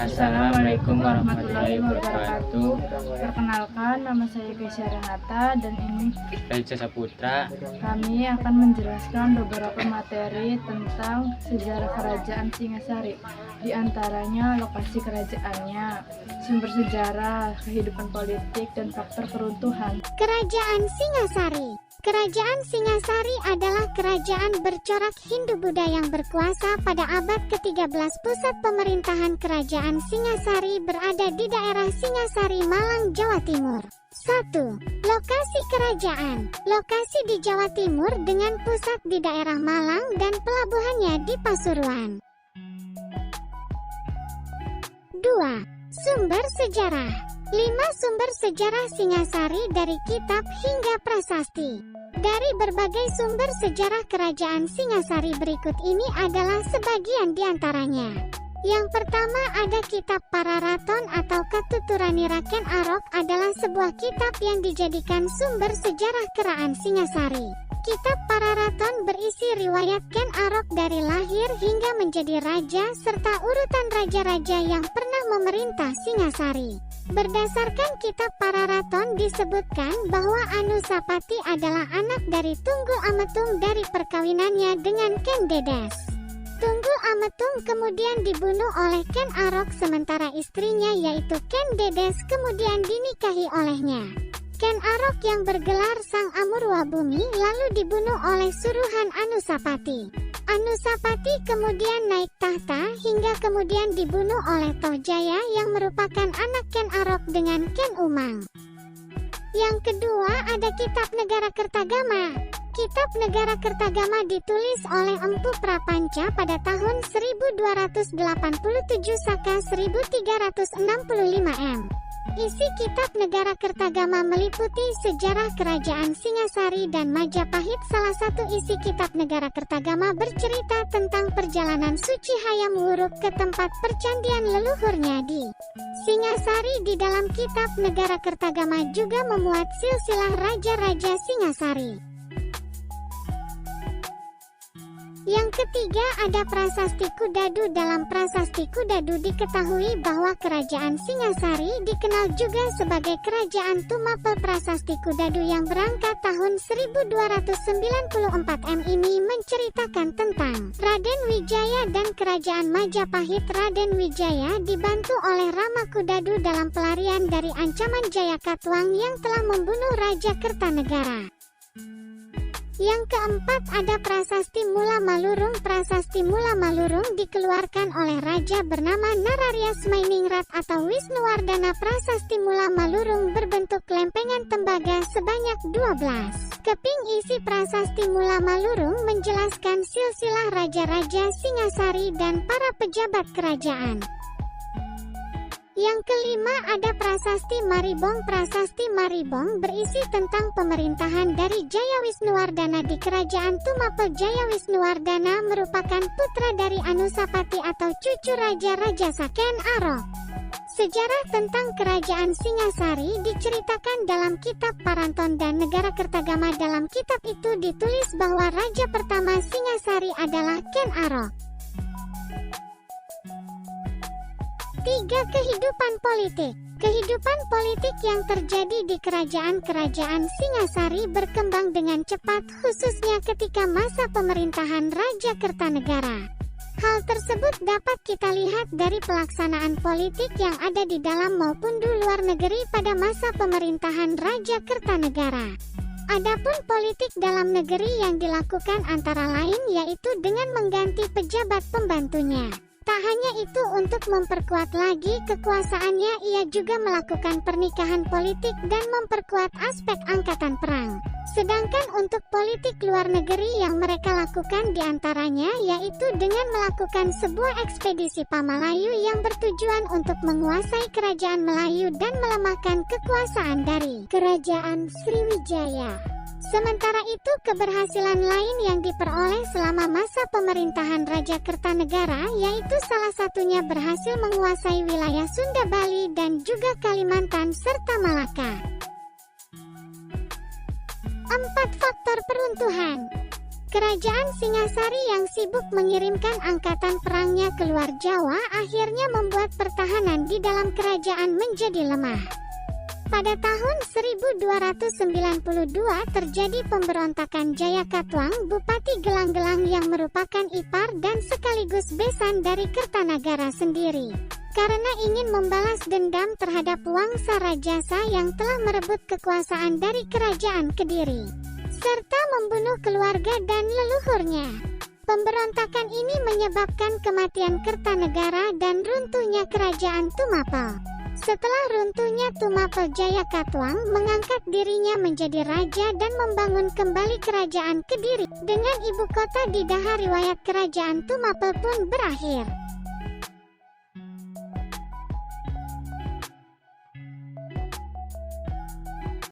Assalamualaikum warahmatullahi wabarakatuh. Perkenalkan, nama saya Kesha Renata dan ini Raja Saputra. kami akan menjelaskan beberapa materi tentang sejarah Kerajaan Singasari. Di antaranya lokasi kerajaannya, sumber sejarah, kehidupan politik, dan faktor keruntuhan. Kerajaan Singasari. Kerajaan Singasari adalah kerajaan bercorak Hindu-Buddha yang berkuasa pada abad ke-13. Pusat pemerintahan Kerajaan Singasari berada di daerah Singasari, Malang, Jawa Timur. 1. Lokasi kerajaan. Lokasi di Jawa Timur dengan pusat di daerah Malang dan pelabuhannya di Pasuruan. 2. Sumber sejarah. 5 sumber sejarah Singasari dari kitab hingga prasasti. Dari berbagai sumber sejarah Kerajaan Singasari berikut ini adalah sebagian di antaranya. Yang pertama ada kitab Pararaton atau Katuturani Raken Arok adalah sebuah kitab yang dijadikan sumber sejarah Kerajaan Singasari. Kitab Pararaton berisi riwayat Ken Arok dari lahir hingga menjadi raja serta urutan raja-raja yang pernah memerintah Singasari. Berdasarkan kitab Pararaton disebutkan bahwa Anusapati adalah anak dari Tunggul Ametung dari perkawinannya dengan Ken Dedes. Tunggul Ametung kemudian dibunuh oleh Ken Arok sementara istrinya yaitu Ken Dedes kemudian dinikahi olehnya. Ken Arok yang bergelar Sang Amurwa Bumi lalu dibunuh oleh suruhan Anusapati. Anusapati kemudian naik tahta hingga kemudian dibunuh oleh Tohjaya yang merupakan anak Ken Arok dengan Ken Umang. Yang kedua ada Kitab Negara Kertagama. Kitab Negara Kertagama ditulis oleh Empu Prapanca pada tahun 1287 Saka 1365 M. Isi Kitab Negara Kertagama meliputi sejarah Kerajaan Singasari dan Majapahit. Salah satu isi Kitab Negara Kertagama bercerita tentang perjalanan Suci Hayam Wuruk ke tempat percandian leluhurnya di Singasari. Di dalam Kitab Negara Kertagama juga memuat silsilah raja-raja Singasari. Yang ketiga ada Prasasti Kudadu. Dalam Prasasti Kudadu diketahui bahwa Kerajaan Singasari dikenal juga sebagai Kerajaan Tumapel. Prasasti Kudadu yang berangkat tahun 1294 M ini menceritakan tentang Raden Wijaya dan Kerajaan Majapahit. Raden Wijaya dibantu oleh Rama Kudadu dalam pelarian dari ancaman Jayakatwang yang telah membunuh Raja Kertanegara. Yang keempat ada Prasasti Mula Malurung. Prasasti Mula Malurung dikeluarkan oleh raja bernama Nararya Smainingrat atau Wisnuwardana. Prasasti Mula Malurung berbentuk lempengan tembaga sebanyak 12 keping. Isi Prasasti Mula Malurung menjelaskan silsilah raja-raja Singasari dan para pejabat kerajaan. Yang kelima ada Prasasti Maribong. Prasasti Maribong berisi tentang pemerintahan dari Jaya Wisnuwardana di Kerajaan Tumapel. Jaya Wisnuwardana merupakan putra dari Anusapati atau cucu Raja-Raja Ken Arok. Sejarah tentang Kerajaan Singasari diceritakan dalam Kitab Paranton dan Negara Kertagama. Dalam kitab itu ditulis bahwa raja pertama Singasari adalah Ken Arok. 3. Kehidupan politik. Kehidupan politik yang terjadi di kerajaan-kerajaan Singasari berkembang dengan cepat khususnya ketika masa pemerintahan Raja Kertanegara. Hal tersebut dapat kita lihat dari pelaksanaan politik yang ada di dalam maupun di luar negeri pada masa pemerintahan Raja Kertanegara. Adapun politik dalam negeri yang dilakukan antara lain yaitu dengan mengganti pejabat pembantunya. Tak hanya itu, untuk memperkuat lagi kekuasaannya, ia juga melakukan pernikahan politik dan memperkuat aspek angkatan perang. Sedangkan untuk politik luar negeri yang mereka lakukan diantaranya yaitu dengan melakukan sebuah ekspedisi Pamalayu yang bertujuan untuk menguasai kerajaan Melayu dan melemahkan kekuasaan dari Kerajaan Sriwijaya. Sementara itu keberhasilan lain yang diperoleh selama masa pemerintahan Raja Kertanegara yaitu salah satunya berhasil menguasai wilayah Sunda, Bali dan juga Kalimantan serta Malaka. 4. Faktor peruntuhan. Kerajaan Singasari yang sibuk mengirimkan angkatan perangnya keluar Jawa akhirnya membuat pertahanan di dalam kerajaan menjadi lemah. Pada tahun 1292 terjadi pemberontakan Jayakatwang, Bupati Gelang-Gelang yang merupakan ipar dan sekaligus besan dari Kertanagara sendiri. Karena ingin membalas dendam terhadap Wangsa Rajasa yang telah merebut kekuasaan dari kerajaan Kediri, serta membunuh keluarga dan leluhurnya. Pemberontakan ini menyebabkan kematian Kertanegara dan runtuhnya kerajaan Tumapel. Setelah runtuhnya Tumapel, Jayakatwang mengangkat dirinya menjadi raja dan membangun kembali kerajaan Kediri. Dengan ibu kota di Daha, riwayat kerajaan Tumapel pun berakhir.